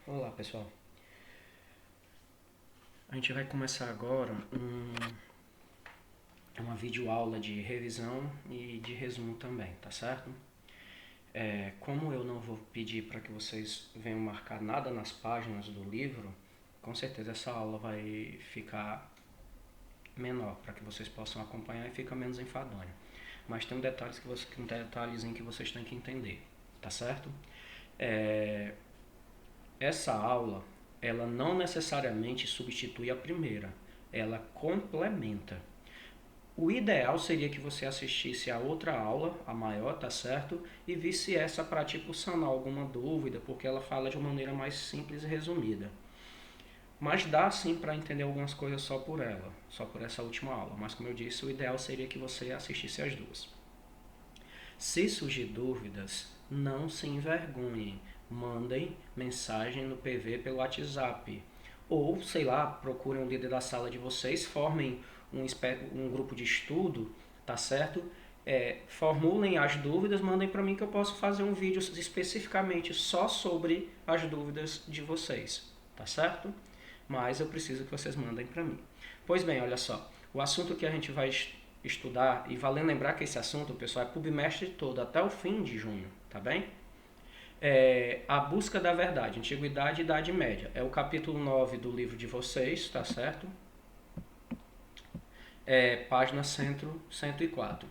Olá pessoal, a gente vai começar agora uma videoaula de revisão e de resumo também, tá certo? Como eu não vou pedir para que vocês venham marcar nada nas páginas do livro, com certeza essa aula vai ficar menor para que vocês possam acompanhar e fica menos enfadonho. Mas tem um detalhezinho que vocês têm que entender, tá certo? É, Essa aula, ela não necessariamente substitui a primeira, ela complementa. O ideal seria que você assistisse a outra aula, a maior, tá certo? E visse essa para tipo sanar alguma dúvida, porque ela fala de uma maneira mais simples e resumida. Mas dá sim para entender algumas coisas só por ela, só por essa última aula. Mas como eu disse, o ideal seria que você assistisse as duas. Se surgir dúvidas, não se envergonhem. Mandem mensagem no PV pelo WhatsApp. Ou, sei lá, procurem um líder da sala de vocês, formem um grupo de estudo, tá certo? Formulem as dúvidas, mandem para mim que eu posso fazer um vídeo especificamente só sobre as dúvidas de vocês, tá certo? Mas eu preciso que vocês mandem para mim. Pois bem, olha só, o assunto que a gente vai estudar, e valendo lembrar que esse assunto, pessoal, é PubMestre todo, até o fim de junho, tá bem? A busca da verdade, antiguidade e idade média. É o capítulo 9 do livro de vocês, tá certo? Página 104.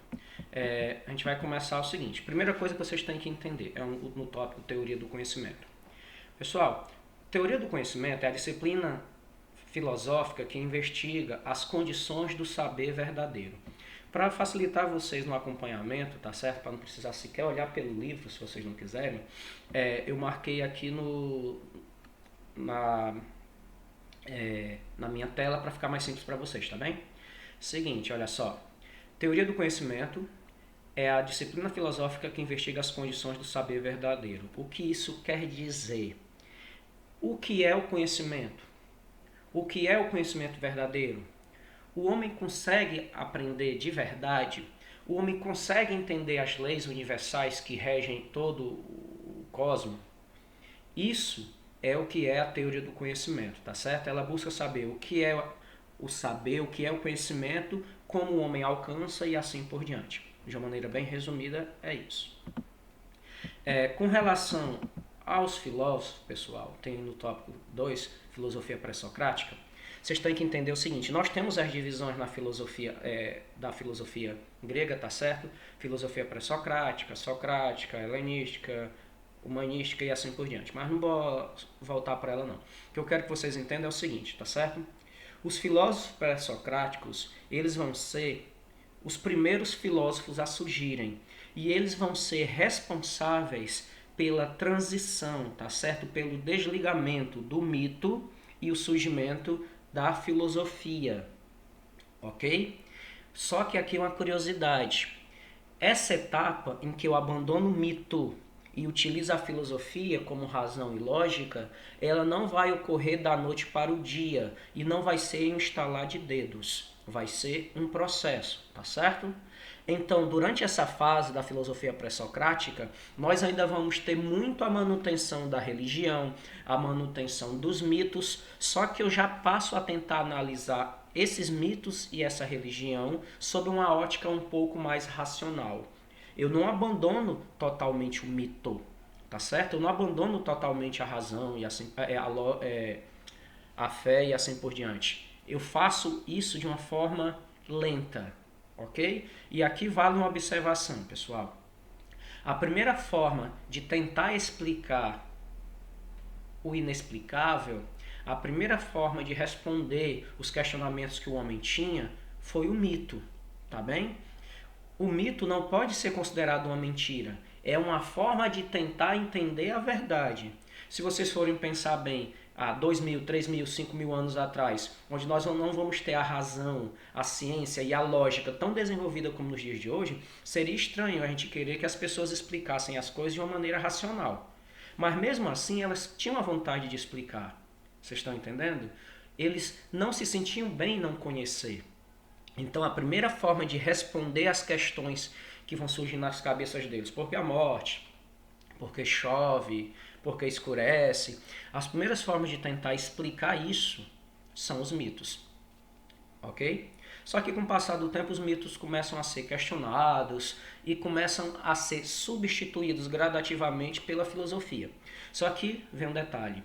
A gente vai começar o seguinte. Primeira coisa que vocês têm que entender no tópico teoria do conhecimento. Pessoal, teoria do conhecimento é a disciplina filosófica que investiga as condições do saber verdadeiro. Para facilitar vocês no acompanhamento, tá certo? Para não precisar sequer olhar pelo livro, se vocês não quiserem, eu marquei aqui na minha tela para ficar mais simples para vocês, tá bem? Seguinte, olha só. Teoria do conhecimento é a disciplina filosófica que investiga as condições do saber verdadeiro. O que isso quer dizer? O que é o conhecimento? O que é o conhecimento verdadeiro? O homem consegue aprender de verdade? O homem consegue entender as leis universais que regem todo o cosmos? Isso é o que é a teoria do conhecimento, tá certo? Ela busca saber o que é o saber, o que é o conhecimento, como o homem alcança e assim por diante. De uma maneira bem resumida, é isso. Com relação aos filósofos, pessoal, tem no tópico 2, filosofia pré-socrática, vocês têm que entender o seguinte, nós temos as divisões na filosofia, da filosofia grega, tá certo? Filosofia pré-socrática, socrática, helenística, humanística e assim por diante. Mas não vou voltar para ela não. O que eu quero que vocês entendam é o seguinte, tá certo? Os filósofos pré-socráticos, eles vão ser os primeiros filósofos a surgirem. E eles vão ser responsáveis pela transição, tá certo? Pelo desligamento do mito e o surgimento da filosofia, ok? Só que aqui uma curiosidade. Essa etapa em que eu abandono o mito e utilizo a filosofia como razão e lógica, ela não vai ocorrer da noite para o dia e não vai ser um estalar de dedos. Vai ser um processo, tá certo? Então, durante essa fase da filosofia pré-socrática, nós ainda vamos ter muito a manutenção da religião, a manutenção dos mitos, só que eu já passo a tentar analisar esses mitos e essa religião sob uma ótica um pouco mais racional. Eu não abandono totalmente o mito, tá certo? Eu não abandono totalmente a razão e assim, a fé e assim por diante. Eu faço isso de uma forma lenta, ok? E aqui vale uma observação, pessoal. A primeira forma de tentar explicar o inexplicável, a primeira forma de responder os questionamentos que o homem tinha foi o mito, tá bem? O mito não pode ser considerado uma mentira. É uma forma de tentar entender a verdade. Se vocês forem pensar bem, há 2.000, 3.000, 5.000 anos atrás, onde nós não vamos ter a razão, a ciência e a lógica tão desenvolvida como nos dias de hoje, seria estranho a gente querer que as pessoas explicassem as coisas de uma maneira racional. Mas mesmo assim, elas tinham a vontade de explicar. Vocês estão entendendo? Eles não se sentiam bem em não conhecer. Então, a primeira forma de responder às questões que vão surgir nas cabeças deles, por que a morte, por que chove, porque escurece. As primeiras formas de tentar explicar isso são os mitos, ok? Só que com o passar do tempo os mitos começam a ser questionados e começam a ser substituídos gradativamente pela filosofia. Só que vem um detalhe,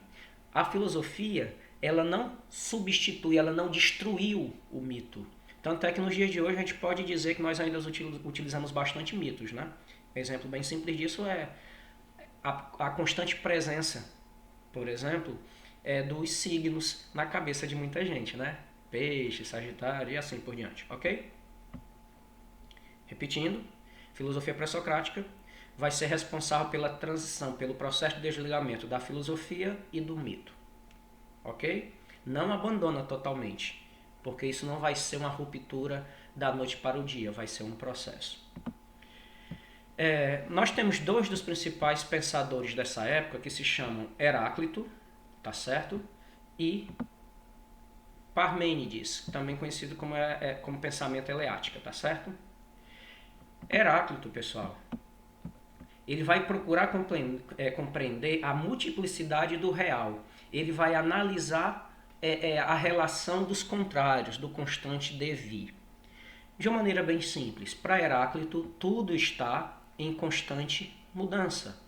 a filosofia ela não substitui, ela não destruiu o mito. Tanto é que nos dias de hoje a gente pode dizer que nós ainda utilizamos bastante mitos, né? Um exemplo bem simples disso é a constante presença, por exemplo, dos signos na cabeça de muita gente, né? Peixe, Sagitário e assim por diante, ok? Repetindo, filosofia pré-socrática vai ser responsável pela transição, pelo processo de desligamento da filosofia e do mito, ok? Não abandona totalmente, porque isso não vai ser uma ruptura da noite para o dia, vai ser um processo. Nós temos dois dos principais pensadores dessa época que se chamam Heráclito, tá certo? E Parmênides, também conhecido como pensamento eleática, tá certo? Heráclito, pessoal, ele vai procurar compreender a multiplicidade do real. Ele vai analisar a relação dos contrários, do constante devir. De uma maneira bem simples, para Heráclito, tudo está em constante mudança,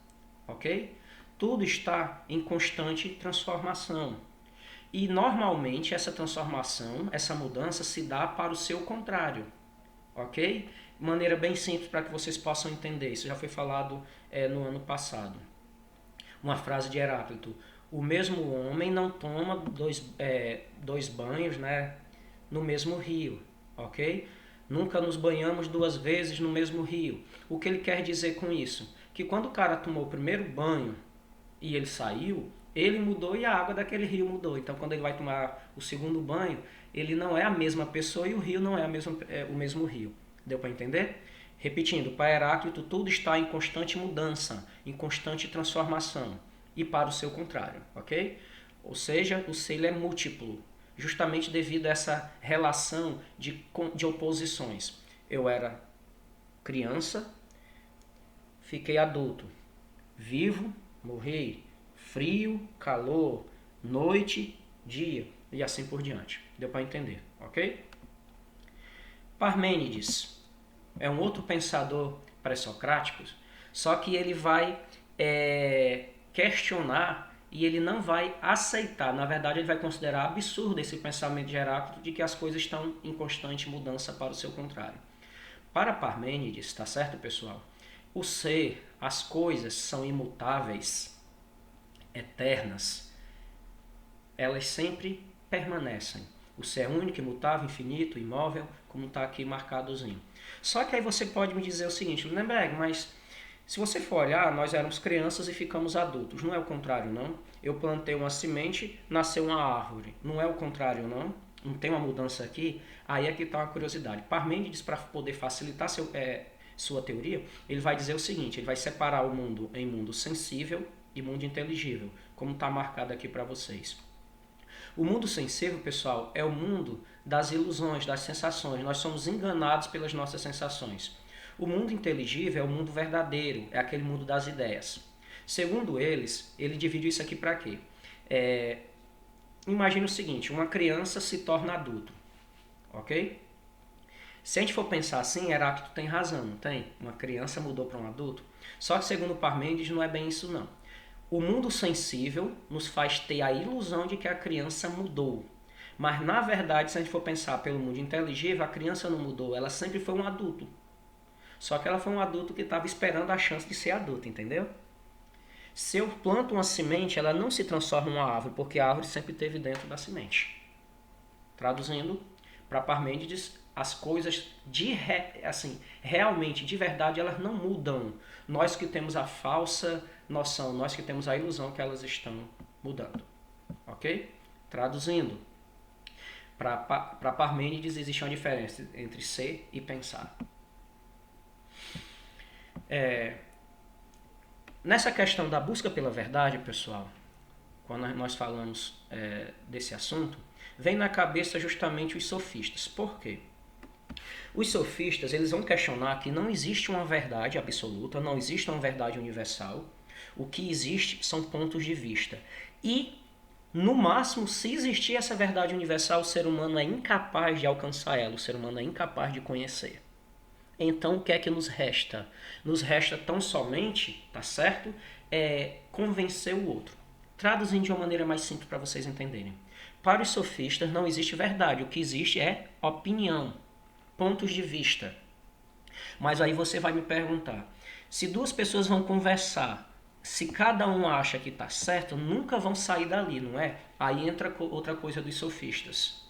ok? Tudo está em constante transformação. E normalmente essa transformação, essa mudança se dá para o seu contrário, ok? De maneira bem simples para que vocês possam entender. Isso já foi falado no ano passado. Uma frase de Heráclito: o mesmo homem não toma dois banhos, né, no mesmo rio, ok? Nunca nos banhamos duas vezes no mesmo rio. O que ele quer dizer com isso? Que quando o cara tomou o primeiro banho e ele saiu, ele mudou e a água daquele rio mudou. Então, quando ele vai tomar o segundo banho, ele não é a mesma pessoa e o rio não é o mesmo rio. Deu para entender? Repetindo, para Heráclito, tudo está em constante mudança, em constante transformação. E para o seu contrário, ok? Ou seja, o ser é múltiplo, justamente devido a essa relação de oposições. Eu era criança, fiquei adulto, vivo, morri, frio, calor, noite, dia e assim por diante. Deu para entender, ok? Parmênides é um outro pensador pré-socrático, só que ele vai questionar e ele não vai aceitar. Na verdade, ele vai considerar absurdo esse pensamento de Heráclito de que as coisas estão em constante mudança para o seu contrário. Para Parmênides, tá certo, pessoal? O ser, as coisas são imutáveis, eternas, elas sempre permanecem. O ser é único, imutável, infinito, imóvel, como está aqui marcadozinho. Só que aí você pode me dizer o seguinte: Lindenberg, mas se você for olhar, nós éramos crianças e ficamos adultos. Não é o contrário, não? Eu plantei uma semente, nasceu uma árvore. Não é o contrário, não? Não tem uma mudança aqui? Aí é que está uma curiosidade. Parmênides, para poder facilitar sua teoria, ele vai dizer o seguinte: ele vai separar o mundo em mundo sensível e mundo inteligível, como está marcado aqui para vocês. O mundo sensível, pessoal, é o mundo das ilusões, das sensações. Nós somos enganados pelas nossas sensações. O mundo inteligível é o mundo verdadeiro, é aquele mundo das ideias. Segundo eles, ele divide isso aqui para quê? Imagina o seguinte: uma criança se torna adulto, ok? Se a gente for pensar assim, Heráclito tem razão, não tem? Uma criança mudou para um adulto. Só que segundo Parmênides não é bem isso não. O mundo sensível nos faz ter a ilusão de que a criança mudou. Mas na verdade, se a gente for pensar pelo mundo inteligível, a criança não mudou, ela sempre foi um adulto. Só que ela foi um adulto que estava esperando a chance de ser adulto, entendeu? Se eu planto uma semente, ela não se transforma em uma árvore, porque a árvore sempre esteve dentro da semente. Traduzindo, para Parmênides, as coisas realmente, de verdade, elas não mudam. Nós que temos a falsa noção, nós que temos a ilusão que elas estão mudando. Ok? Traduzindo, para Parmênides existe uma diferença entre ser e pensar. Nessa questão da busca pela verdade, pessoal, quando nós falamos desse assunto, vem na cabeça justamente os sofistas. Por quê? Os sofistas, eles vão questionar que não existe uma verdade absoluta, não existe uma verdade universal. O que existe são pontos de vista. E, no máximo, se existir essa verdade universal, o ser humano é incapaz de alcançar ela, o ser humano é incapaz de conhecer. Então, o que é que nos resta? Nos resta tão somente, tá certo? Convencer o outro. Traduzindo de uma maneira mais simples para vocês entenderem. Para os sofistas não existe verdade, o que existe é opinião, pontos de vista. Mas aí você vai me perguntar, se duas pessoas vão conversar, se cada um acha que está certo, nunca vão sair dali, não é? Aí entra outra coisa dos sofistas.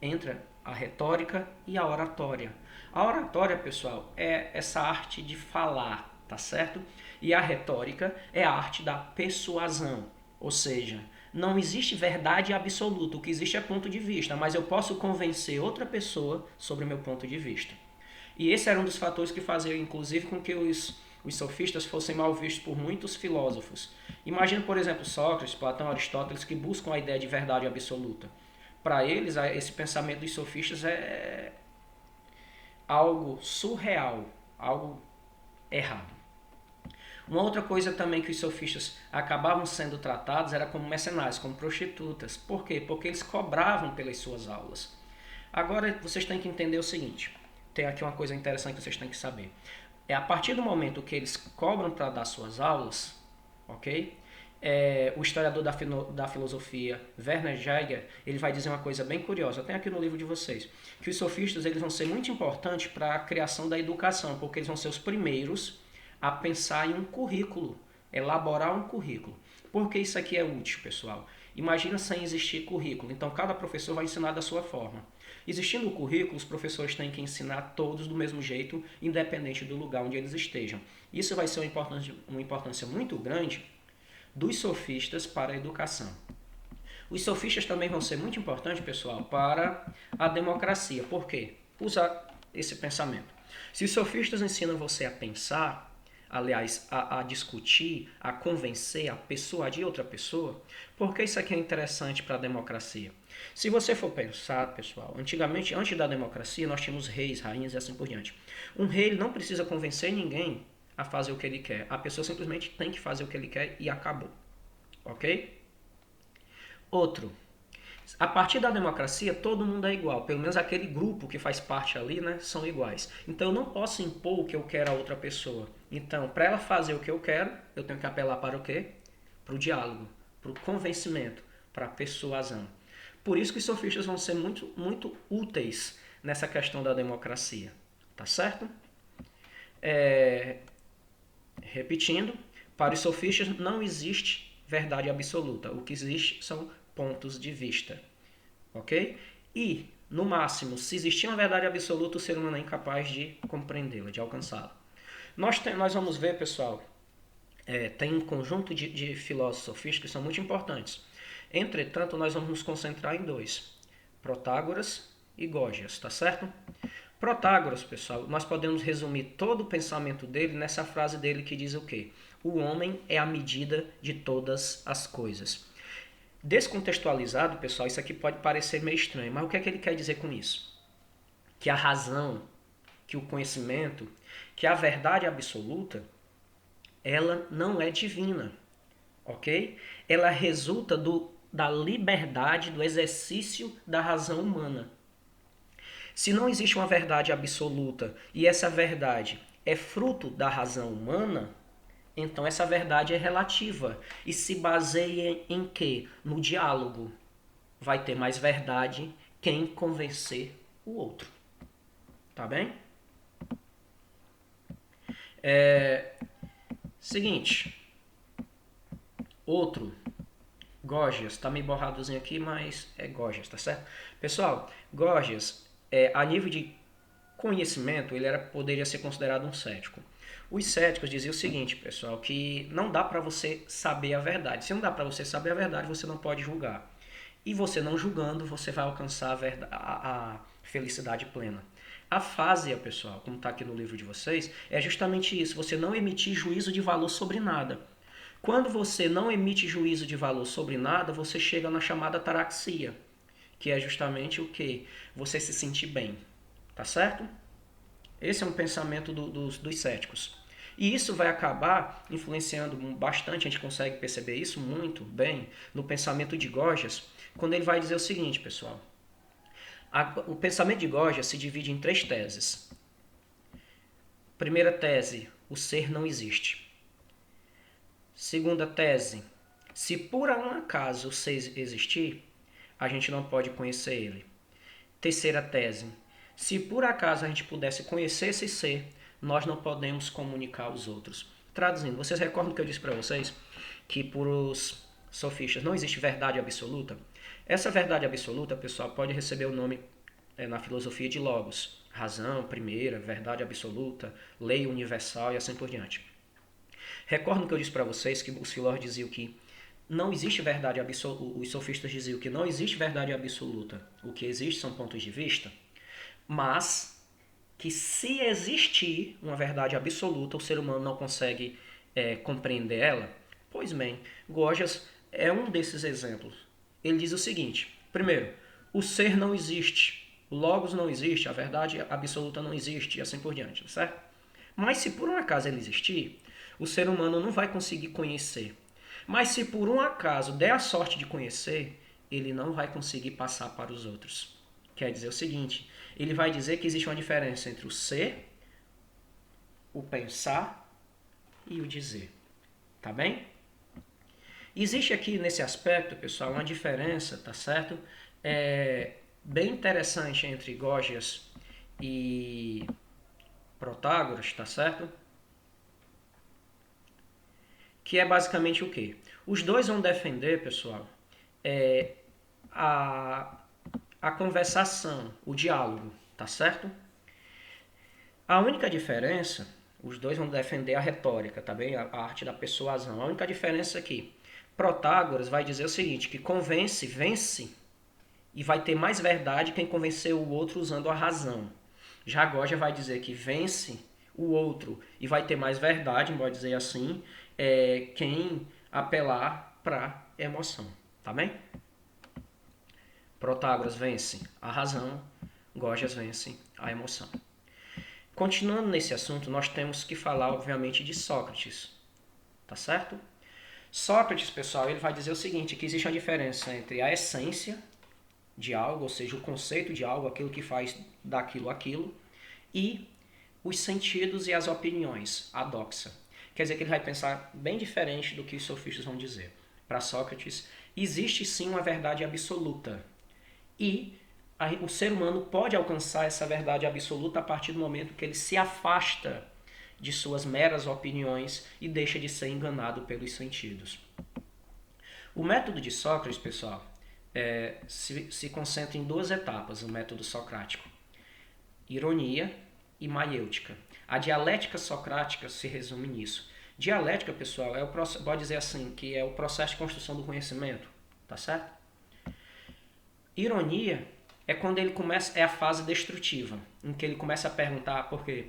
Entra a retórica e a oratória. A oratória, pessoal, é essa arte de falar, tá certo? E a retórica é a arte da persuasão. Ou seja, não existe verdade absoluta, o que existe é ponto de vista, mas eu posso convencer outra pessoa sobre o meu ponto de vista. E esse era um dos fatores que fazia, inclusive, com que os sofistas fossem mal vistos por muitos filósofos. Imagina, por exemplo, Sócrates, Platão, Aristóteles, que buscam a ideia de verdade absoluta. Para eles, esse pensamento dos sofistas é algo surreal, algo errado. Uma outra coisa também que os sofistas acabavam sendo tratados era como mercenários, como prostitutas. Por quê? Porque eles cobravam pelas suas aulas. Agora vocês têm que entender o seguinte, tem aqui uma coisa interessante que vocês têm que saber. É a partir do momento que eles cobram para dar suas aulas, ok? O historiador da filosofia, Werner Jaeger, ele vai dizer uma coisa bem curiosa, tem aqui no livro de vocês, que os sofistas eles vão ser muito importantes para a criação da educação, porque eles vão ser os primeiros a pensar em um currículo, elaborar um currículo. Por que isso aqui é útil, pessoal? Imagina sem existir currículo, então cada professor vai ensinar da sua forma. Existindo o currículo, os professores têm que ensinar todos do mesmo jeito, independente do lugar onde eles estejam. Isso vai ser uma importância muito grande dos sofistas para a educação. Os sofistas também vão ser muito importantes, pessoal, para a democracia. Por quê? Usar esse pensamento. Se os sofistas ensinam você a pensar, aliás, a discutir, a convencer, a persuadir outra pessoa, por que isso aqui é interessante para a democracia? Se você for pensar, pessoal, antigamente, antes da democracia, nós tínhamos reis, rainhas e assim por diante. Um rei ele não precisa convencer ninguém a fazer o que ele quer. A pessoa simplesmente tem que fazer o que ele quer e acabou. Ok? Outro. A partir da democracia, todo mundo é igual. Pelo menos aquele grupo que faz parte ali, né, são iguais. Então eu não posso impor o que eu quero a outra pessoa. Então, para ela fazer o que eu quero, eu tenho que apelar para o quê? Para o diálogo, para o convencimento, para a persuasão. Por isso que os sofistas vão ser muito, muito úteis nessa questão da democracia. Tá certo? Repetindo, para os sofistas não existe verdade absoluta. O que existe são pontos de vista. Ok? E, no máximo, se existir uma verdade absoluta, o ser humano é incapaz de compreendê-la, de alcançá-la. Nós vamos ver, pessoal, tem um conjunto de filósofos sofistas que são muito importantes. Entretanto, nós vamos nos concentrar em dois, Protágoras e Gorgias, tá certo? Protágoras, pessoal, nós podemos resumir todo o pensamento dele nessa frase dele que diz o quê? O homem é a medida de todas as coisas. Descontextualizado, pessoal, isso aqui pode parecer meio estranho, mas o que é que ele quer dizer com isso? Que a razão, que o conhecimento, que a verdade absoluta, ela não é divina, ok? Ela resulta da liberdade, do exercício da razão humana. Se não existe uma verdade absoluta e essa verdade é fruto da razão humana, então essa verdade é relativa e se baseia em quê? No diálogo. Vai ter mais verdade quem convencer o outro. Tá bem? Seguinte. Outro. Gorgias. Tá meio borradozinho aqui, mas é Gorgias, tá certo? Pessoal, Gorgias, a nível de conhecimento, ele poderia ser considerado um cético. Os céticos diziam o seguinte, pessoal, que não dá para você saber a verdade. Se não dá para você saber a verdade, você não pode julgar. E você não julgando, você vai alcançar a felicidade plena. A fásia, pessoal, como está aqui no livro de vocês, é justamente isso. Você não emitir juízo de valor sobre nada. Quando você não emite juízo de valor sobre nada, você chega na chamada ataraxia, que é justamente o que? Você se sentir bem. Tá certo? Esse é um pensamento dos céticos. E isso vai acabar influenciando bastante, a gente consegue perceber isso muito bem no pensamento de Gorgias, quando ele vai dizer o seguinte, pessoal. O pensamento de Gorgias se divide em 3 teses. Primeira tese, o ser não existe. Segunda tese, se por um acaso o ser existir, a gente não pode conhecer ele. Terceira tese, se por acaso a gente pudesse conhecer esse ser, nós não podemos comunicar aos outros. Traduzindo, vocês recordam que eu disse para vocês que por os sofistas não existe verdade absoluta? Essa verdade absoluta, pessoal, pode receber o nome na filosofia de Logos. Razão, primeira, verdade absoluta, lei universal e assim por diante. Recordam que eu disse para vocês que os filósofos diziam que não existe verdade absoluta, os sofistas diziam que não existe verdade absoluta, o que existe são pontos de vista, mas que se existir uma verdade absoluta, o ser humano não consegue compreender ela. Pois bem, Gorgias é um desses exemplos. Ele diz o seguinte, primeiro, o ser não existe, o logos não existe, a verdade absoluta não existe e assim por diante, certo? Mas se por um acaso ele existir, o ser humano não vai conseguir conhecer. Mas se por um acaso der a sorte de conhecer, ele não vai conseguir passar para os outros. Quer dizer o seguinte, ele vai dizer que existe uma diferença entre o ser, o pensar e o dizer. Tá bem? Existe aqui nesse aspecto, pessoal, uma diferença, tá certo? Bem interessante entre Gorgias e Protágoras, tá certo? Que é basicamente o quê? Os dois vão defender, pessoal, a conversação, o diálogo, tá certo? A única diferença, os dois vão defender a retórica, tá bem? A arte da persuasão. A única diferença aqui, Protágoras vai dizer o seguinte, que convence, vence, e vai ter mais verdade quem convenceu o outro usando a razão. Já Gorgias vai dizer que vence o outro e vai ter mais verdade, pode dizer assim, quem apelar para emoção, tá bem? Protágoras vence a razão, Gorgias vence a emoção. Continuando nesse assunto, nós temos que falar, obviamente, de Sócrates, tá certo? Sócrates, pessoal, ele vai dizer o seguinte, que existe uma diferença entre a essência de algo, ou seja, o conceito de algo, aquilo que faz daquilo aquilo, e os sentidos e as opiniões, a doxa. Quer dizer que ele vai pensar bem diferente do que os sofistas vão dizer. Para Sócrates, existe sim uma verdade absoluta. E o ser humano pode alcançar essa verdade absoluta a partir do momento que ele se afasta de suas meras opiniões e deixa de ser enganado pelos sentidos. O método de Sócrates, pessoal, se concentra em 2 etapas, o método socrático. Ironia e maiêutica. A dialética socrática se resume nisso. Dialética, pessoal, pode dizer assim, que é o processo de construção do conhecimento, tá certo? Ironia é quando ele começa, é a fase destrutiva, em que ele começa a perguntar por quê,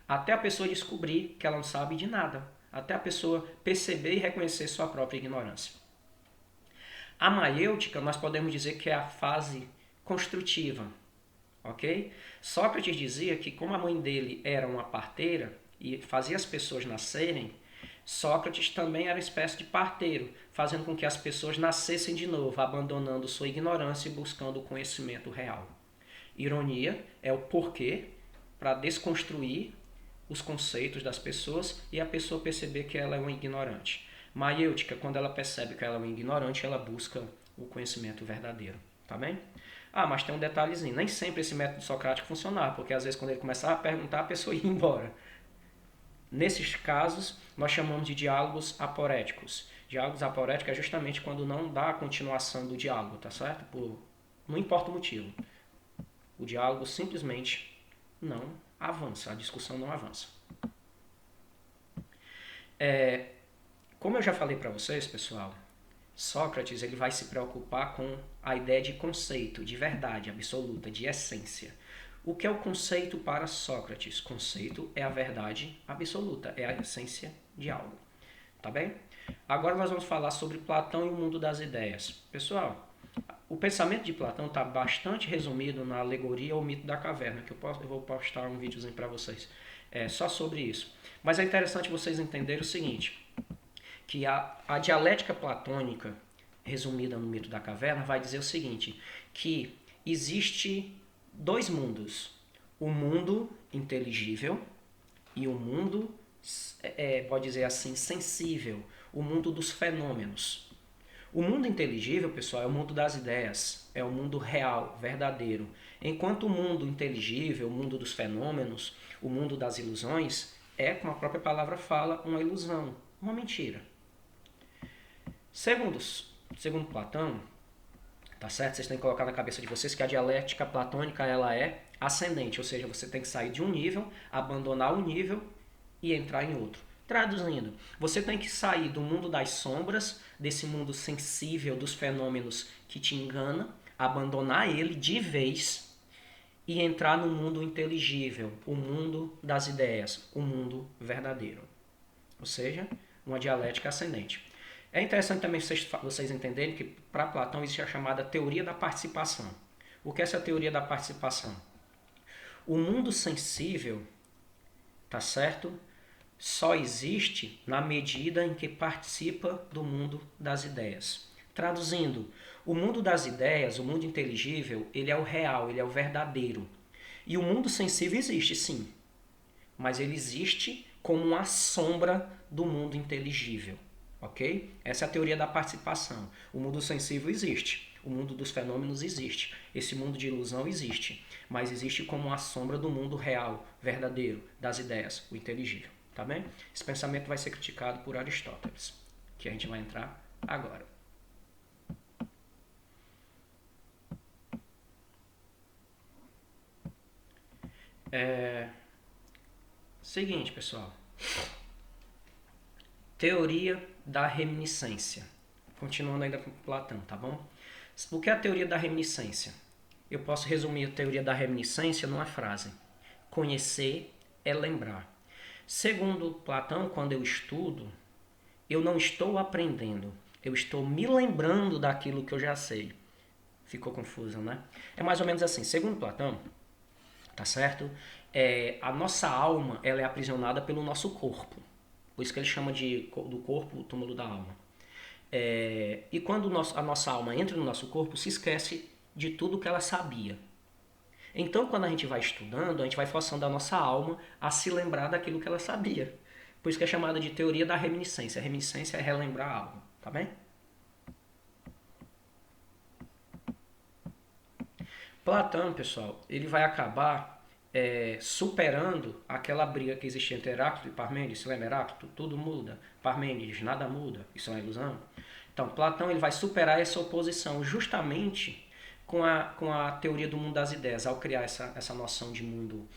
até a pessoa descobrir que ela não sabe de nada, até a pessoa perceber e reconhecer sua própria ignorância. A maiêutica, nós podemos dizer que é a fase construtiva, ok? Sócrates dizia que como a mãe dele era uma parteira e fazia as pessoas nascerem, Sócrates também era uma espécie de parteiro, fazendo com que as pessoas nascessem de novo, abandonando sua ignorância e buscando o conhecimento real. Ironia é o porquê para desconstruir os conceitos das pessoas e a pessoa perceber que ela é uma ignorante. Maiêutica, quando ela percebe que ela é uma ignorante, ela busca o conhecimento verdadeiro, tá bem? Mas tem um detalhezinho, nem sempre esse método socrático funcionava, porque às vezes quando ele começava a perguntar, a pessoa ia embora. Nesses casos, nós chamamos de diálogos aporéticos. Diálogos aporéticos é justamente quando não dá a continuação do diálogo, tá certo? Não importa o motivo. O diálogo simplesmente não avança, a discussão não avança. Como eu já falei para vocês, pessoal, Sócrates ele vai se preocupar com a ideia de conceito, de verdade absoluta, de essência. O que é o conceito para Sócrates? Conceito é a verdade absoluta, é a essência de algo. Tá bem? Agora nós vamos falar sobre Platão e o mundo das ideias. Pessoal, o pensamento de Platão está bastante resumido na alegoria ou mito da caverna, que eu vou postar um videozinho para vocês. só sobre isso. Mas é interessante vocês entenderem o seguinte, que a dialética platônica, resumida no mito da caverna, vai dizer o seguinte, que existe dois mundos, o mundo inteligível e o mundo, pode dizer assim, sensível, o mundo dos fenômenos. O mundo inteligível, pessoal, é o mundo das ideias, é o mundo real, verdadeiro. Enquanto o mundo inteligível, o mundo dos fenômenos, o mundo das ilusões, é, como a própria palavra fala, uma ilusão, uma mentira. Segundo Platão, tá certo? Vocês têm que colocar na cabeça de vocês que a dialética platônica ela é ascendente, ou seja, você tem que sair de um nível, abandonar um nível e entrar em outro. Traduzindo, você tem que sair do mundo das sombras, desse mundo sensível dos fenômenos que te engana, abandonar ele de vez e entrar no mundo inteligível, o mundo das ideias, o mundo verdadeiro. Ou seja, uma dialética ascendente. É interessante também vocês entenderem que para Platão existe a chamada teoria da participação. O que é essa teoria da participação? O mundo sensível, tá certo? Só existe na medida em que participa do mundo das ideias. Traduzindo, o mundo das ideias, o mundo inteligível, ele é o real, ele é o verdadeiro. E o mundo sensível existe, sim, mas ele existe como uma sombra do mundo inteligível, ok? Essa é a teoria da participação. O mundo sensível existe, o mundo dos fenômenos existe, esse mundo de ilusão existe, mas existe como uma sombra do mundo real, verdadeiro, das ideias, o inteligível. Tá bem? Esse pensamento vai ser criticado por Aristóteles, que a gente vai entrar agora. Seguinte, pessoal. Teoria da reminiscência. Continuando ainda com Platão, tá bom? O que é a teoria da reminiscência? Eu posso resumir a teoria da reminiscência numa frase. Conhecer é lembrar. Segundo Platão, quando eu estudo, eu não estou aprendendo, eu estou me lembrando daquilo que eu já sei. Ficou confuso, né? É mais ou menos assim. Segundo Platão, tá certo? A nossa alma ela é aprisionada pelo nosso corpo. Por isso que ele chama do corpo o túmulo da alma. E quando a nossa alma entra no nosso corpo, se esquece de tudo que ela sabia. Então, quando a gente vai estudando, a gente vai forçando a nossa alma a se lembrar daquilo que ela sabia. Por isso que é chamada de teoria da reminiscência. A reminiscência é relembrar algo, tá bem? Platão, pessoal, ele vai acabar superando aquela briga que existia entre Heráclito e Parmênides. Se lembra Heráclito? Tudo muda. Parmênides, nada muda. Isso é uma ilusão. Então, Platão ele vai superar essa oposição justamente com a teoria do mundo das ideias. Ao criar essa noção de mundo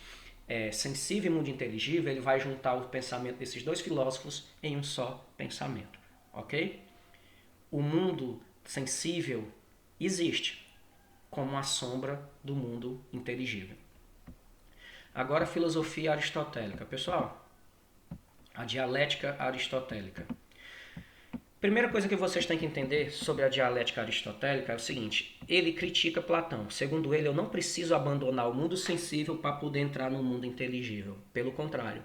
sensível e mundo inteligível, ele vai juntar o pensamento desses dois filósofos em um só pensamento. Ok? O mundo sensível existe como uma sombra do mundo inteligível. Agora a filosofia aristotélica. Pessoal, a dialética aristotélica. Primeira coisa que vocês têm que entender sobre a dialética aristotélica é o seguinte: ele critica Platão. Segundo ele, eu não preciso abandonar o mundo sensível para poder entrar no mundo inteligível. Pelo contrário.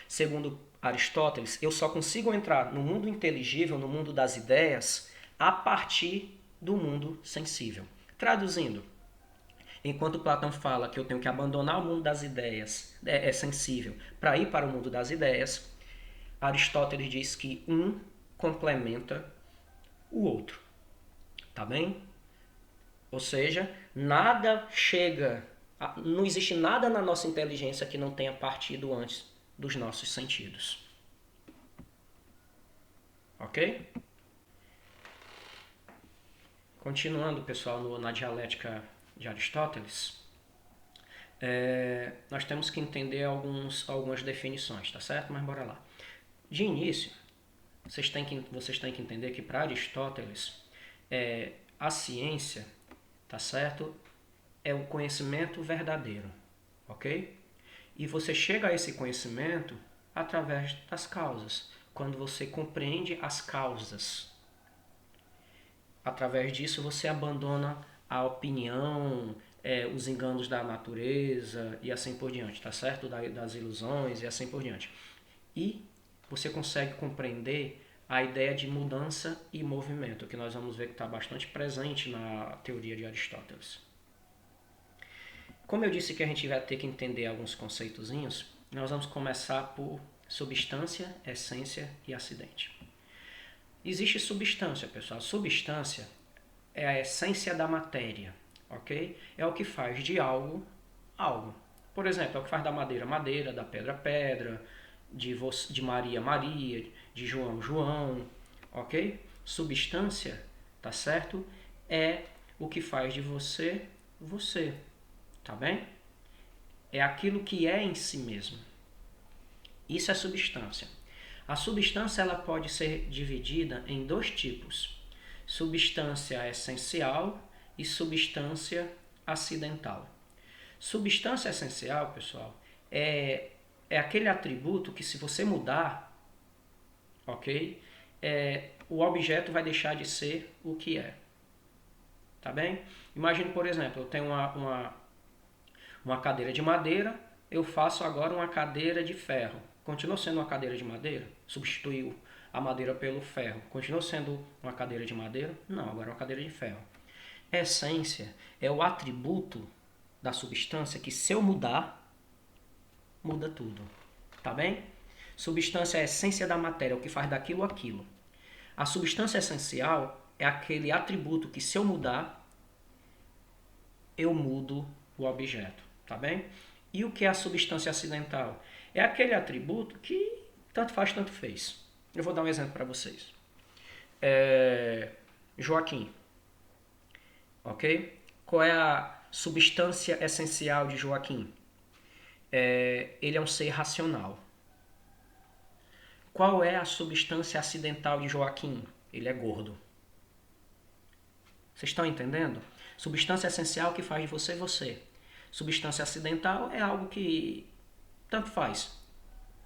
Segundo Aristóteles, eu só consigo entrar no mundo inteligível, no mundo das ideias, a partir do mundo sensível. Traduzindo, enquanto Platão fala que eu tenho que abandonar o mundo das ideias, é sensível, para ir para o mundo das ideias, Aristóteles diz que um complementa o outro. Tá bem? Ou seja, nada chega, não existe nada na nossa inteligência que não tenha partido antes dos nossos sentidos. Ok? Continuando, pessoal, na dialética de Aristóteles, nós temos que entender algumas definições, tá certo? Mas bora lá. De início, vocês têm que entender que para Aristóteles, a ciência, tá certo? É o conhecimento verdadeiro, ok? E você chega a esse conhecimento através das causas, quando você compreende as causas. Através disso você abandona a opinião, os enganos da natureza e assim por diante, tá certo? Das ilusões e assim por diante. E você consegue compreender a ideia de mudança e movimento, que nós vamos ver que está bastante presente na teoria de Aristóteles. Como eu disse que a gente vai ter que entender alguns conceitozinhos, nós vamos começar por substância, essência e acidente. Existe substância, pessoal. Substância é a essência da matéria, ok? É o que faz de algo, algo. Por exemplo, é o que faz da madeira, madeira, da pedra, pedra, de Maria, Maria, de João, João, ok? Substância, tá certo? É o que faz de você, você, tá bem? É aquilo que é em si mesmo. Isso é substância. A substância ela pode ser dividida em dois tipos: substância essencial e substância acidental. Substância essencial, pessoal, é aquele atributo que, se você mudar, ok? O objeto vai deixar de ser o que é. Tá bem? Imagine, por exemplo, eu tenho uma cadeira de madeira, eu faço agora uma cadeira de ferro. Continua sendo uma cadeira de madeira? Substituiu a madeira pelo ferro. Continua sendo uma cadeira de madeira? Não, agora é uma cadeira de ferro. Essência é o atributo da substância que, se eu mudar, muda tudo. Tá bem? Substância é a essência da matéria, é o que faz daquilo aquilo. A substância essencial é aquele atributo que, se eu mudar, eu mudo o objeto. Tá bem? E o que é a substância acidental? É aquele atributo que tanto faz, tanto fez. Eu vou dar um exemplo para vocês. Joaquim. Ok? Qual é a substância essencial de Joaquim? Ele é um ser racional. Qual é a substância acidental de Joaquim? Ele é gordo. Vocês estão entendendo? Substância essencial que faz de você você. Substância acidental é algo que tanto faz.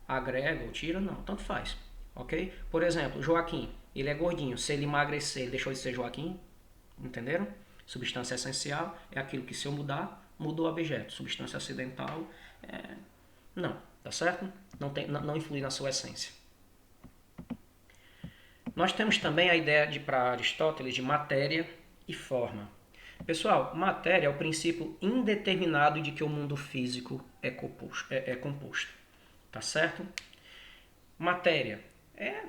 Agrega ou tira, não, tanto faz. Ok? Por exemplo, Joaquim, ele é gordinho. Se ele emagrecer, ele deixou de ser Joaquim? Entenderam? Substância essencial é aquilo que, se eu mudar, muda o objeto. Substância acidental, não, tá certo? Não influi na sua essência. Nós temos também a ideia para Aristóteles de matéria e forma. Pessoal, matéria é o princípio indeterminado de que o mundo físico é composto. Tá certo? Matéria é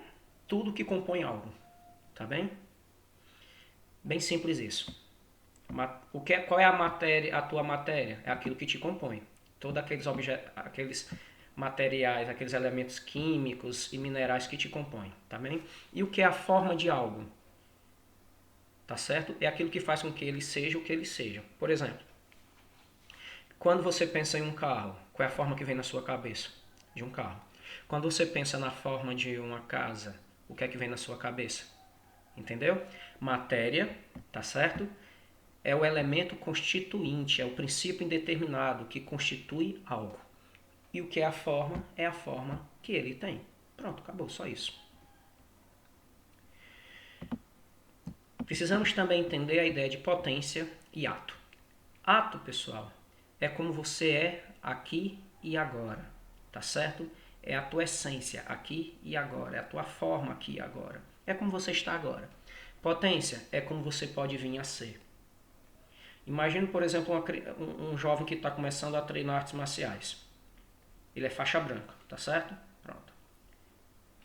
tudo que compõe algo. Tá bem? Bem simples isso. Qual é a matéria, a tua matéria? É aquilo que te compõe. Todos aqueles materiais, aqueles elementos químicos e minerais que te compõem. Tá bem? E o que é a forma de algo? Tá certo? É aquilo que faz com que ele seja o que ele seja. Por exemplo, quando você pensa em um carro, qual é a forma que vem na sua cabeça de um carro? Quando você pensa na forma de uma casa, o que é que vem na sua cabeça? Entendeu? Matéria, tá certo? É o elemento constituinte, é o princípio indeterminado que constitui algo. E o que é a forma? É a forma que ele tem. Pronto, acabou, só isso. Precisamos também entender a ideia de potência e ato. Ato, pessoal, é como você é aqui e agora, tá certo? É a tua essência aqui e agora, é a tua forma aqui e agora. É como você está agora. Potência é como você pode vir a ser. Imagine, por exemplo, um jovem que está começando a treinar artes marciais. Ele é faixa branca, tá certo? Pronto.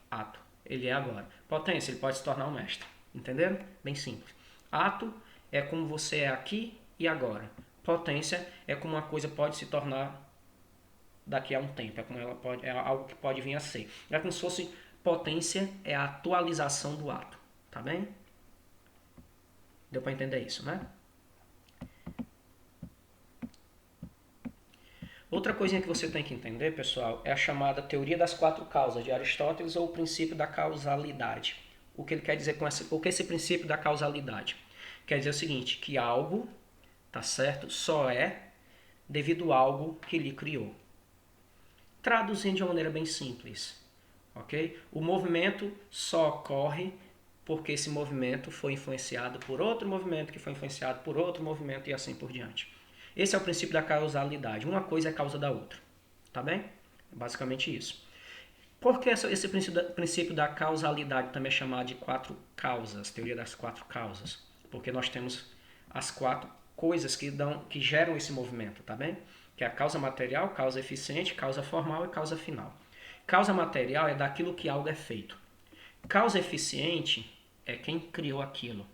Ato, ele é agora. Potência, ele pode se tornar um mestre. Entenderam? Bem simples. Ato é como você é aqui e agora. Potência é como uma coisa pode se tornar daqui a um tempo. É algo que pode vir a ser. É como se fosse potência, é a atualização do ato. Tá bem? Deu para entender isso, né? Outra coisinha que você tem que entender, pessoal, é a chamada teoria das quatro causas de Aristóteles, ou o princípio da causalidade. O que ele quer dizer com esse princípio da causalidade? Quer dizer o seguinte, que algo, tá certo, só é devido a algo que lhe criou. Traduzindo de uma maneira bem simples, ok? O movimento só ocorre porque esse movimento foi influenciado por outro movimento, que foi influenciado por outro movimento e assim por diante. Esse é o princípio da causalidade. Uma coisa é causa da outra. Tá bem? Basicamente isso. Por que esse princípio da causalidade também é chamado de quatro causas, teoria das quatro causas? Porque nós temos as quatro coisas que geram esse movimento, tá bem? Que é a causa material, causa eficiente, causa formal e causa final. Causa material é daquilo que algo é feito. Causa eficiente é quem criou aquilo.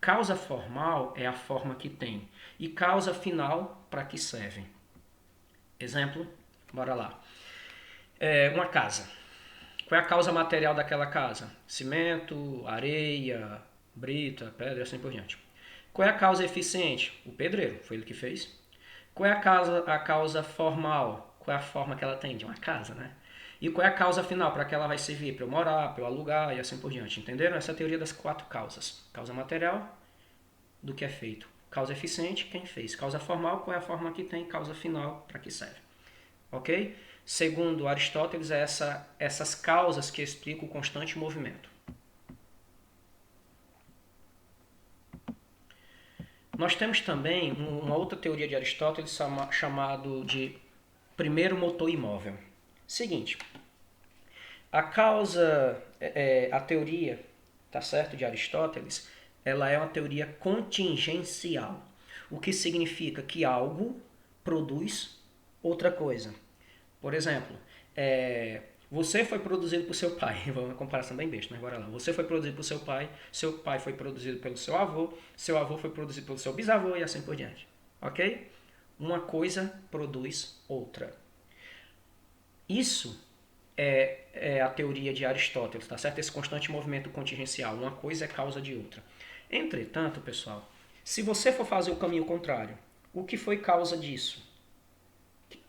Causa formal é a forma que tem. E causa final, para que serve. Exemplo, bora lá. Uma casa. Qual é a causa material daquela casa? Cimento, areia, brita, pedra e assim por diante. Qual é a causa eficiente? O pedreiro, foi ele que fez. Qual é a causa formal? Qual é a forma que ela tem de uma casa, né? E qual é a causa final? Para que ela vai servir? Para eu morar, para eu alugar e assim por diante. Entenderam? Essa é a teoria das quatro causas. Causa material, do que é feito. Causa eficiente, quem fez. Causa formal, qual é a forma que tem. Causa final, para que serve. Ok? Segundo Aristóteles, é essas causas que explicam o constante movimento. Nós temos também uma outra teoria de Aristóteles chamado de primeiro motor imóvel. Seguinte, a teoria, tá certo, de Aristóteles, ela é uma teoria contingencial, o que significa que algo produz outra coisa. Por exemplo, você foi produzido por seu pai. Uma comparação bem besta, mas bora lá. Você foi produzido por seu pai foi produzido pelo seu avô foi produzido pelo seu bisavô e assim por diante. Ok? Uma coisa produz outra. Isso é a teoria de Aristóteles, tá certo? Esse constante movimento contingencial. Uma coisa é causa de outra. Entretanto, pessoal, se você for fazer o caminho contrário, o que foi causa disso?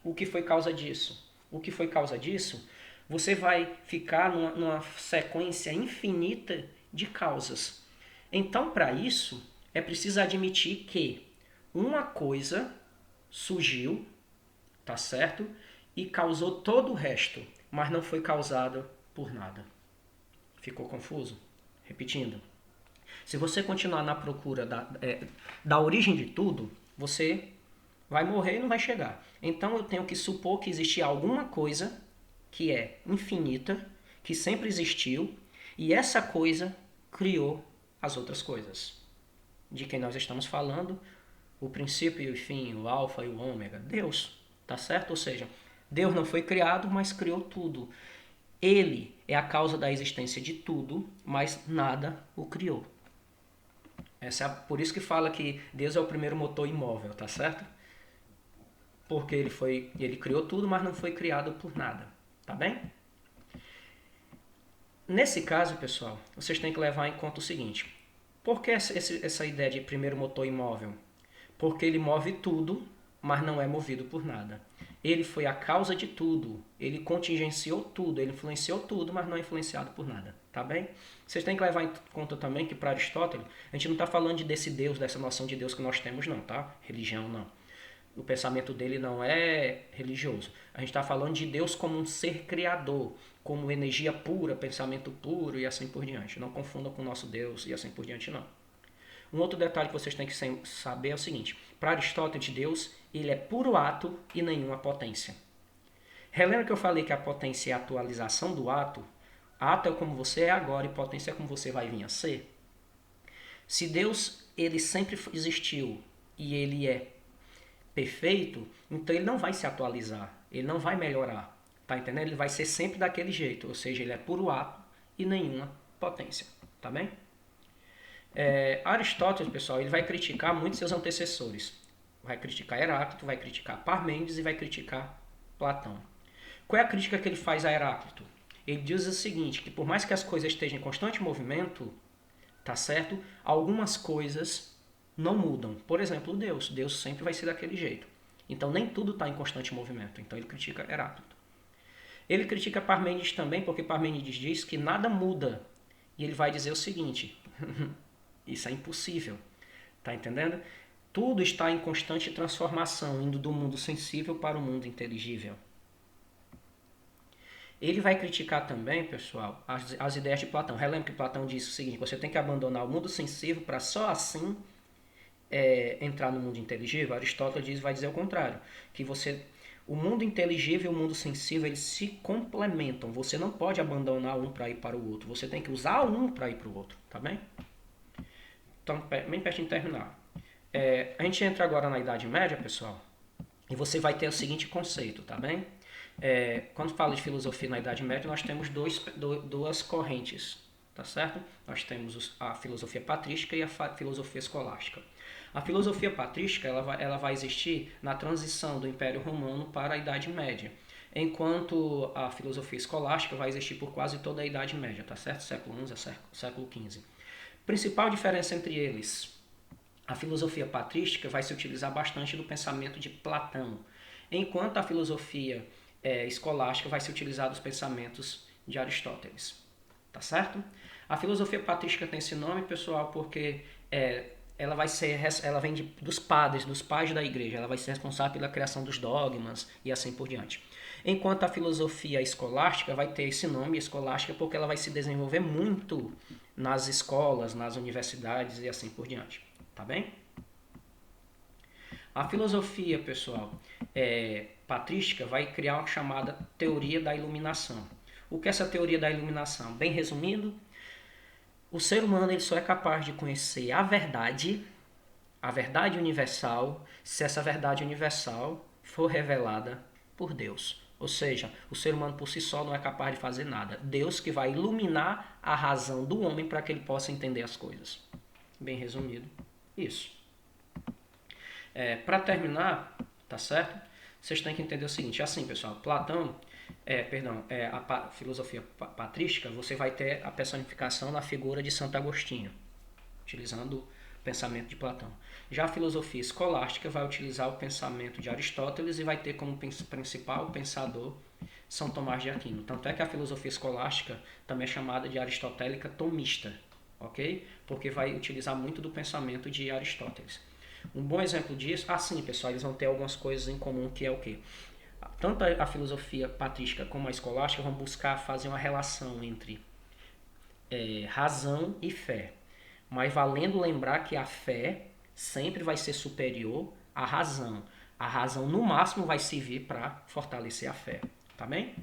O que foi causa disso? O que foi causa disso? Você vai ficar numa sequência infinita de causas. Então, para isso, é preciso admitir que uma coisa surgiu, tá certo? E causou todo o resto, mas não foi causada por nada. Ficou confuso? Repetindo. Se você continuar na procura da origem de tudo, você vai morrer e não vai chegar. Então eu tenho que supor que existe alguma coisa que é infinita, que sempre existiu, e essa coisa criou as outras coisas. De quem nós estamos falando, o princípio e o fim, o alfa e o ômega, Deus, tá certo? Ou seja, Deus não foi criado, mas criou tudo. Ele é a causa da existência de tudo, mas nada o criou. Por isso que fala que Deus é o primeiro motor imóvel, tá certo? Porque ele criou tudo, mas não foi criado por nada, tá bem? Nesse caso, pessoal, vocês têm que levar em conta o seguinte. Por que essa ideia de primeiro motor imóvel? Porque ele move tudo, mas não é movido por nada. Ele foi a causa de tudo, ele contingenciou tudo, ele influenciou tudo, mas não é influenciado por nada, tá bem? Vocês têm que levar em conta também que para Aristóteles, a gente não está falando desse Deus, dessa noção de Deus que nós temos não, tá? Religião não. O pensamento dele não é religioso. A gente está falando de Deus como um ser criador, como energia pura, pensamento puro e assim por diante. Não confundam com o nosso Deus e assim por diante, não. Um outro detalhe que vocês têm que saber é o seguinte. Para Aristóteles, Deus ele é puro ato e nenhuma potência. Relembra que eu falei que a potência é a atualização do ato? Ato é como você é agora e potência é como você vai vir a ser. Se Deus ele sempre existiu e ele é perfeito, então ele não vai se atualizar, ele não vai melhorar, tá entendendo? Ele vai ser sempre daquele jeito, ou seja, ele é puro ato e nenhuma potência, tá bem? Aristóteles, pessoal, ele vai criticar muitos seus antecessores. Vai criticar Heráclito, vai criticar Parmênides e vai criticar Platão. Qual é a crítica que ele faz a Heráclito? Ele diz o seguinte, que por mais que as coisas estejam em constante movimento, tá certo? Algumas coisas não mudam. Por exemplo, Deus. Deus sempre vai ser daquele jeito. Então nem tudo está em constante movimento. Então ele critica Heráclito. Ele critica Parmênides também, porque Parmênides diz que nada muda. E ele vai dizer o seguinte, isso é impossível. Tá entendendo? Tudo está em constante transformação, indo do mundo sensível para o mundo inteligível. Ele vai criticar também, pessoal, as ideias de Platão. Relembra que Platão disse o seguinte, você tem que abandonar o mundo sensível para só assim entrar no mundo inteligível, Aristóteles vai dizer o contrário, que o mundo inteligível e o mundo sensível, eles se complementam. Você não pode abandonar um para ir para o outro. Você tem que usar um para ir para o outro, tá bem? Então, bem pertinho de terminar. A gente entra agora na Idade Média, pessoal, e você vai ter o seguinte conceito, tá bem? Quando fala de filosofia na Idade Média, nós temos duas correntes, tá certo? Nós temos a filosofia patrística e a filosofia escolástica. A filosofia patrística ela vai existir na transição do Império Romano para a Idade Média, enquanto a filosofia escolástica vai existir por quase toda a Idade Média, tá certo? Século XI a século XV. Principal diferença entre eles: a filosofia patrística vai se utilizar bastante do pensamento de Platão, enquanto a filosofia escolástica vai se utilizar dos pensamentos de Aristóteles. Tá certo? A filosofia patrística tem esse nome, pessoal, porque ela vem dos padres, dos pais da igreja. Ela vai ser responsável pela criação dos dogmas e assim por diante. Enquanto a filosofia escolástica vai ter esse nome, escolástica, porque ela vai se desenvolver muito nas escolas, nas universidades e assim por diante. Tá bem? A filosofia, pessoal, patrística vai criar uma chamada teoria da iluminação. O que é essa teoria da iluminação? Bem resumindo, o ser humano ele só é capaz de conhecer a verdade universal, se essa verdade universal for revelada por Deus. Ou seja, o ser humano por si só não é capaz de fazer nada. Deus que vai iluminar a razão do homem para que ele possa entender as coisas. Bem resumido, isso. Para terminar, tá certo? Vocês têm que entender o seguinte, assim, pessoal, Platão, a filosofia patrística, você vai ter a personificação na figura de Santo Agostinho, utilizando o pensamento de Platão. Já a filosofia escolástica vai utilizar o pensamento de Aristóteles e vai ter como principal pensador São Tomás de Aquino. Tanto é que a filosofia escolástica também é chamada de aristotélica tomista, ok? Porque vai utilizar muito do pensamento de Aristóteles. Um bom exemplo disso, sim, pessoal, eles vão ter algumas coisas em comum, que é o quê? Tanto a filosofia patrística como a escolástica vão buscar fazer uma relação entre razão e fé. Mas valendo lembrar que a fé sempre vai ser superior à razão. A razão, no máximo, vai servir para fortalecer a fé. Tá bem?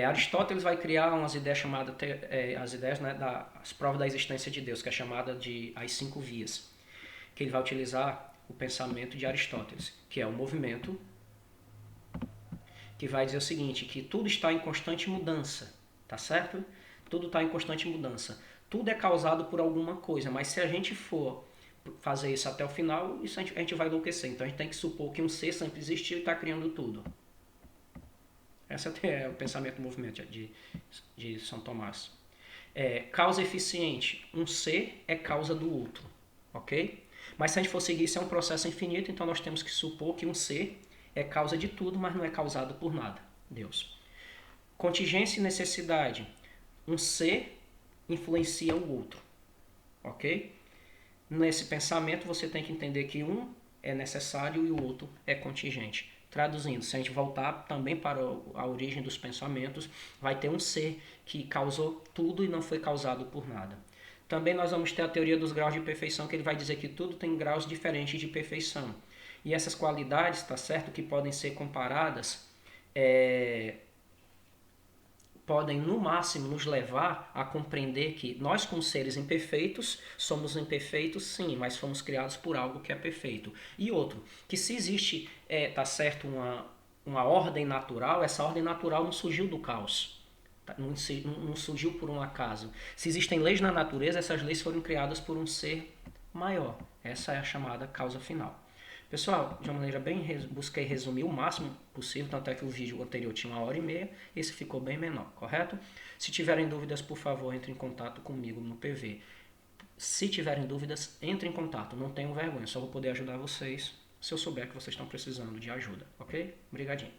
Aristóteles vai criar umas ideias chamadas, as ideias, né, das provas da existência de Deus, que é chamada de as 5 vias, que ele vai utilizar o pensamento de Aristóteles, que é o movimento, que vai dizer o seguinte, que tudo está em constante mudança, tá certo? Tudo está em constante mudança. Tudo é causado por alguma coisa, mas se a gente for fazer isso até o final, isso a gente vai enlouquecer. Então a gente tem que supor que um ser sempre existiu e está criando tudo. Esse é o pensamento do movimento de São Tomás. Causa eficiente. Um ser é causa do outro, ok? Mas se a gente for seguir, isso é um processo infinito, então nós temos que supor que um ser é causa de tudo, mas não é causado por nada. Deus. Contingência e necessidade. Um ser influencia o outro, ok? Nesse pensamento você tem que entender que um é necessário e o outro é contingente. Traduzindo, se a gente voltar também para a origem dos pensamentos, vai ter um ser que causou tudo e não foi causado por nada. Também nós vamos ter a teoria dos graus de perfeição, que ele vai dizer que tudo tem graus diferentes de perfeição. E essas qualidades, tá certo, que podem ser comparadas, podem no máximo nos levar a compreender que nós, como seres imperfeitos, somos imperfeitos sim, mas fomos criados por algo que é perfeito. E outro, que se existe, tá certo, uma ordem natural, essa ordem natural não surgiu do caos. Não surgiu por um acaso. Se existem leis na natureza, essas leis foram criadas por um ser maior. Essa é a chamada causa final. Pessoal, de uma maneira busquei resumir o máximo possível, tanto é que o vídeo anterior tinha 1h30, esse ficou bem menor, correto? Se tiverem dúvidas, por favor, entre em contato comigo no PV. Se tiverem dúvidas, entre em contato, não tenham vergonha, só vou poder ajudar vocês se eu souber que vocês estão precisando de ajuda, ok? Obrigadinho.